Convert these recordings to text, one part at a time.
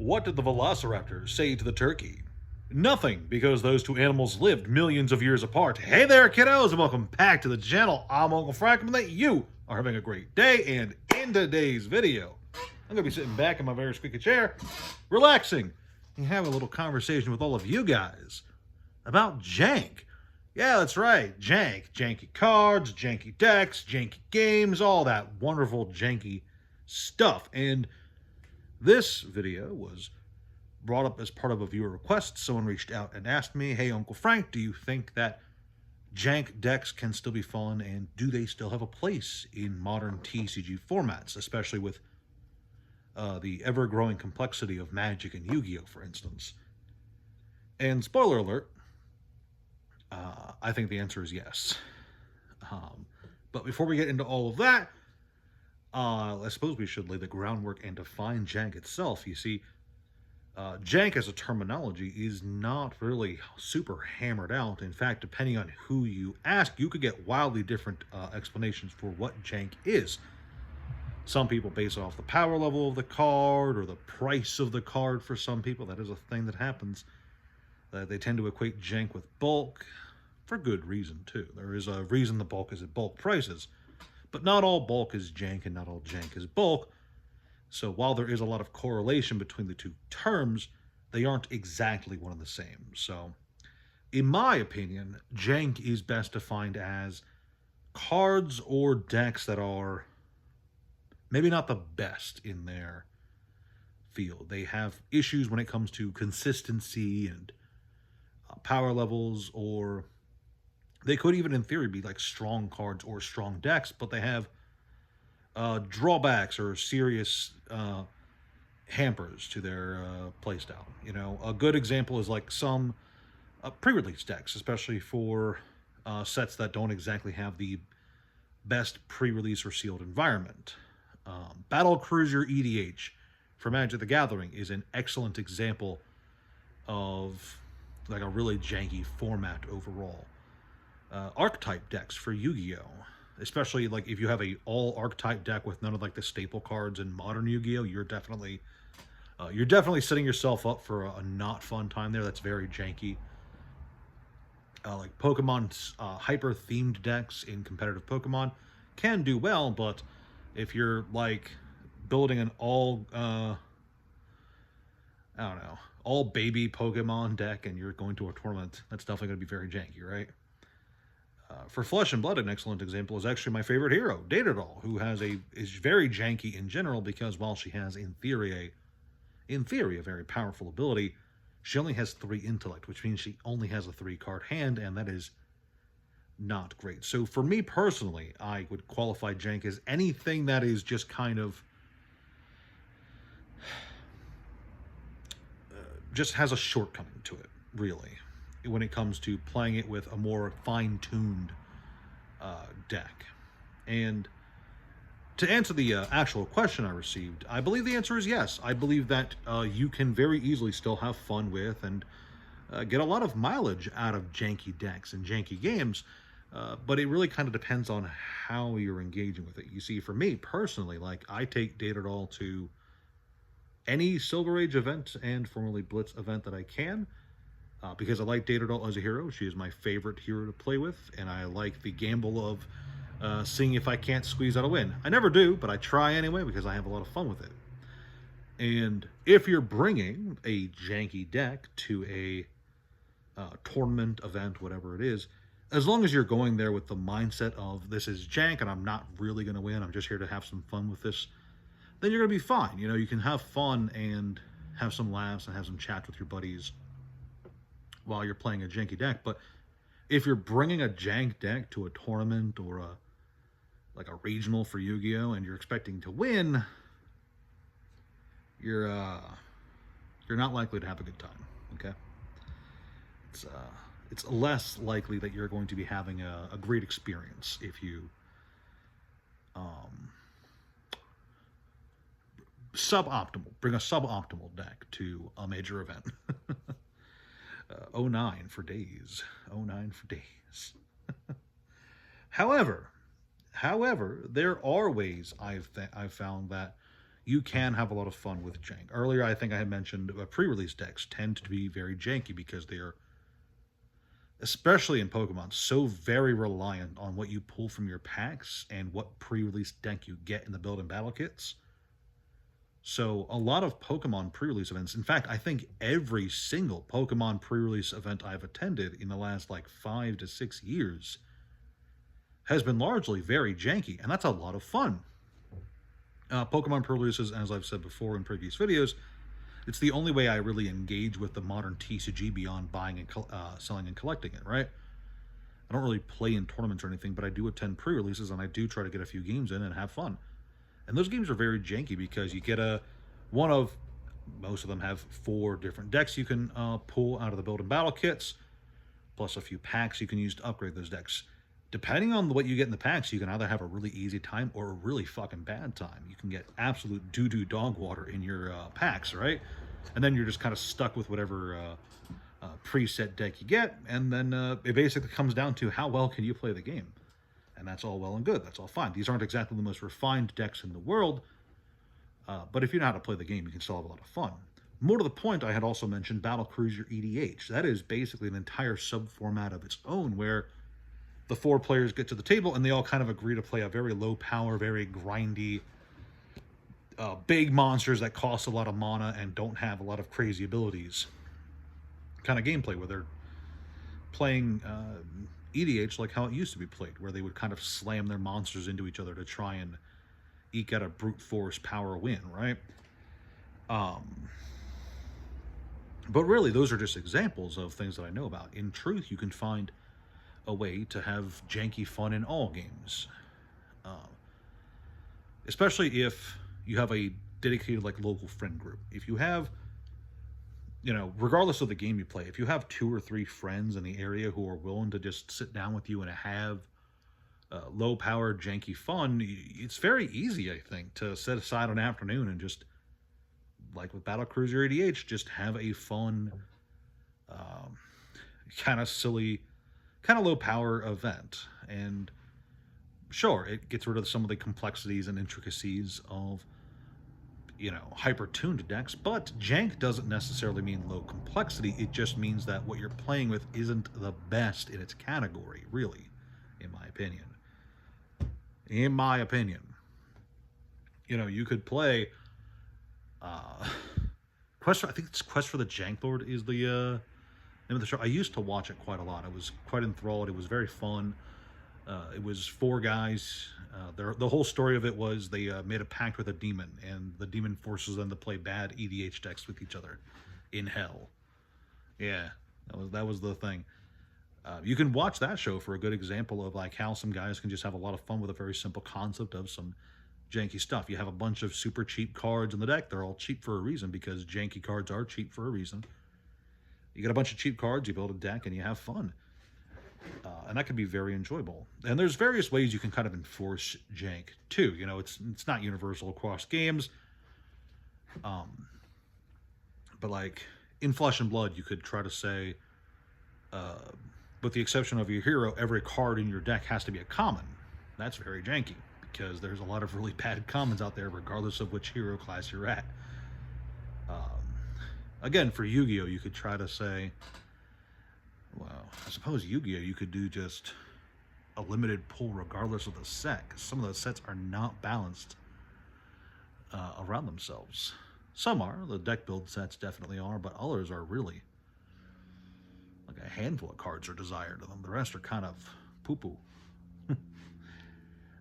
What did the velociraptor say to the turkey? Nothing, because those two animals lived millions of years apart. Hey there, kiddos, and welcome back to the channel. I'm Uncle Frank, and that you are having a great day. And in today's video, I'm going to be sitting back in my very squeaky chair, relaxing, and having a little conversation with all of you guys about Jank. Yeah, that's right, Jank. Janky cards, janky decks, janky games, all that wonderful janky stuff. And this video was brought up as part of a viewer request. Someone reached out and asked me, hey, Uncle Frank, do you think that jank decks can still be fun, and do they still have a place in modern TCG formats, especially with the ever-growing complexity of Magic and Yu-Gi-Oh, for instance? And spoiler alert, I think the answer is yes. But before we get into all of that, I suppose we should lay the groundwork and define jank itself. You see, jank as a terminology is not really super hammered out. In fact, depending on who you ask, you could get wildly different explanations for what jank is. Some people base it off the power level of the card or the price of the card. For some people, that is a thing that happens. They tend to equate jank with bulk, for good reason, too. There is a reason the bulk is at bulk prices. But not all bulk is jank and not all jank is bulk. So while there is a lot of correlation between the two terms, they aren't exactly one and the same. So in my opinion, jank is best defined as cards or decks that are maybe not the best in their field. They have issues when it comes to consistency and power levels, or they could even in theory be like strong cards or strong decks, but they have drawbacks or serious hampers to their playstyle. You know, a good example is like some pre-release decks, especially for sets that don't exactly have the best pre-release or sealed environment. Battle Cruiser EDH for Magic the Gathering is an excellent example of like a really janky format overall. Archetype decks for Yu-Gi-Oh, especially like if you have a all archetype deck with none of like the staple cards in modern Yu-Gi-Oh, you're definitely setting yourself up for a not fun time there. That's very janky. Like Pokemon's hyper themed decks in competitive Pokemon can do well, but if you're like building an all I don't know, all baby Pokemon deck and you're going to a tournament, that's definitely going to be very janky, right? For Flesh and Blood, an excellent example is actually my favorite hero, Datadoll, who is very janky in general because while she has in theory a very powerful ability, she only has 3 intellect, which means she only has a 3-card hand, and that is not great. So for me personally, I would qualify jank as anything that is just kind of just has a shortcoming to it, really, when it comes to playing it with a more fine-tuned deck. And to answer the actual question I received, I believe the answer is yes. I believe that you can very easily still have fun with and get a lot of mileage out of janky decks and janky games, but it really kind of depends on how you're engaging with it. You see, for me personally, like I take Datadoll to any Silver Age event and formerly Blitz event that I can, because I like Datadoll as a hero. She is my favorite hero to play with, and I like the gamble of seeing if I can't squeeze out a win. I never do, but I try anyway because I have a lot of fun with it. And if you're bringing a janky deck to a tournament, event, whatever it is, as long as you're going there with the mindset of this is jank and I'm not really going to win, I'm just here to have some fun with this, then you're going to be fine. You know, you can have fun and have some laughs and have some chats with your buddies while you're playing a janky deck. But if you're bringing a jank deck to a tournament or like a regional for Yu-Gi-Oh, and you're expecting to win, you're not likely to have a good time. Okay, it's less likely that you're going to be having a great experience if you bring a suboptimal deck to a major event. 09 for days. 09 for days. However, there are ways I've found that you can have a lot of fun with jank. Earlier, I think I had mentioned pre-release decks tend to be very janky because they are, especially in Pokemon, so very reliant on what you pull from your packs and what pre-release deck you get in the build and battle kits. So a lot of Pokemon pre-release events, in fact, I think every single Pokemon pre-release event I've attended in the last like 5 to 6 years has been largely very janky, and that's a lot of fun. Pokemon pre-releases, as I've said before in previous videos, it's the only way I really engage with the modern TCG beyond buying and selling and collecting it, right? I don't really play in tournaments or anything, but I do attend pre-releases and I do try to get a few games in and have fun. And those games are very janky because you get one of most of them have 4 different decks you can pull out of the build and battle kits, plus a few packs you can use to upgrade those decks. Depending on what you get in the packs, you can either have a really easy time or a really fucking bad time. You can get absolute doo-doo dog water in your packs, right? And then you're just kind of stuck with whatever preset deck you get, and then it basically comes down to how well can you play the game. And that's all well and good. That's all fine. These aren't exactly the most refined decks in the world, but if you know how to play the game, you can still have a lot of fun. More to the point, I had also mentioned Battle Cruiser EDH. That is basically an entire sub-format of its own, where the 4 players get to the table and they all kind of agree to play a very low power, very grindy, big monsters that cost a lot of mana and don't have a lot of crazy abilities kind of gameplay, where they're playing EDH like how it used to be played, where they would kind of slam their monsters into each other to try and eke out a brute force power win, right? But really, those are just examples of things that I know about. In truth, you can find a way to have janky fun in all games, especially if you have a dedicated like local friend group. If you have, regardless of the game you play, if you have 2 or 3 friends in the area who are willing to just sit down with you and have low powered janky fun, it's very easy, I think, to set aside an afternoon and just, like with Battle Cruiser EDH, just have a fun, kind of silly, kind of low power event. And sure, it gets rid of some of the complexities and intricacies of hyper tuned decks, but jank doesn't necessarily mean low complexity. It just means that what you're playing with isn't the best in its category, really, in my opinion. You could play Quest. I think it's Quest for the Jank Lord is the name of the show. I used to watch it quite a lot. I was quite enthralled. It was very fun. It was 4 guys. The whole story of it was they made a pact with a demon, and the demon forces them to play bad EDH decks with each other in hell. Yeah, that was the thing. You can watch that show for a good example of like how some guys can just have a lot of fun with a very simple concept of some janky stuff. You have a bunch of super cheap cards in the deck. They're all cheap for a reason, because janky cards are cheap for a reason. You get a bunch of cheap cards, you build a deck, and you have fun. And that can be very enjoyable. And there's various ways you can kind of enforce jank too. It's not universal across games. But like in Flesh and Blood, you could try to say, with the exception of your hero, every card in your deck has to be a common. That's very janky, because there's a lot of really bad commons out there, regardless of which hero class you're at. Again, for Yu-Gi-Oh, you could try to say, well, I suppose Yu-Gi-Oh, you could do just a limited pull regardless of the set, because some of those sets are not balanced around themselves. Some are. The deck build sets definitely are, but others are really like a handful of cards are desired to them. The rest are kind of poo-poo.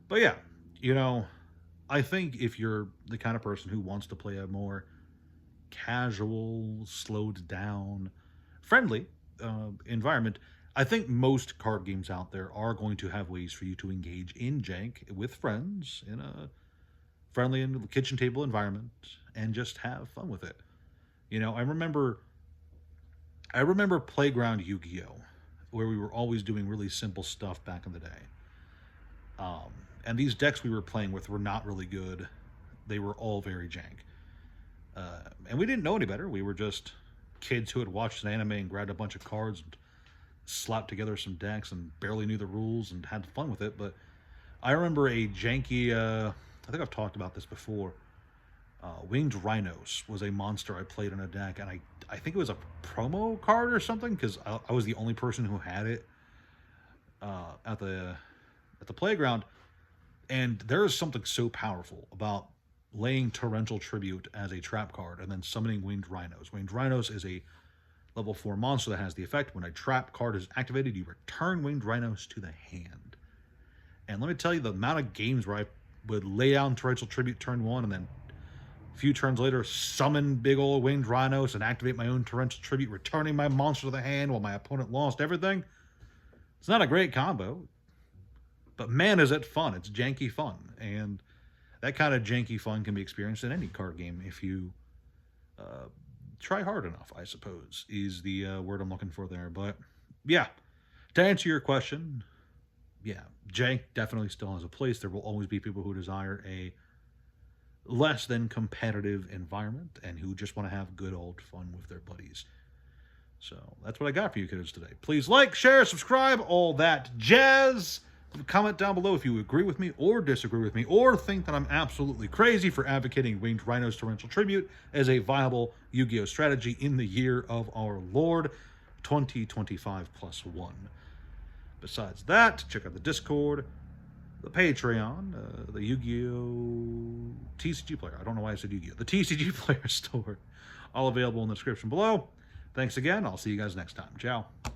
But yeah, I think if you're the kind of person who wants to play a more casual, slowed down, friendly environment, I think most card games out there are going to have ways for you to engage in jank with friends in a friendly and kitchen table environment and just have fun with it. I remember Playground Yu-Gi-Oh, where we were always doing really simple stuff back in the day. And these decks we were playing with were not really good. They were all very jank. And we didn't know any better. We were just kids who had watched an anime and grabbed a bunch of cards and slapped together some decks and barely knew the rules and had fun with it. But I remember a janky, I think I've talked about this before, Winged Rhinos was a monster I played in a deck, and I think it was a promo card or something, because I was the only person who had it at the playground. And there is something so powerful about laying Torrential Tribute as a trap card and then summoning Winged Rhinos. Winged Rhinos is a level 4 monster that has the effect when a trap card is activated, you return Winged Rhinos to the hand. And let me tell you, the amount of games where I would lay down Torrential Tribute turn 1 and then a few turns later summon big old Winged Rhinos and activate my own Torrential Tribute, returning my monster to the hand while my opponent lost everything. It's not a great combo, but man, is it fun. It's janky fun. And that kind of janky fun can be experienced in any card game if you try hard enough, I suppose, is the word I'm looking for there. But yeah, to answer your question, yeah, jank definitely still has a place. There will always be people who desire a less than competitive environment and who just want to have good old fun with their buddies. So that's what I got for you kids today. Please like, share, subscribe, all that jazz. Comment down below if you agree with me or disagree with me or think that I'm absolutely crazy for advocating Winged Rhinos Torrential Tribute as a viable Yu-Gi-Oh! Strategy in the year of our Lord 2025+1. Besides that, check out the Discord, the Patreon, the Yu-Gi-Oh! TCG player. I don't know why I said Yu-Gi-Oh! The TCG player store. All available in the description below. Thanks again. I'll see you guys next time. Ciao.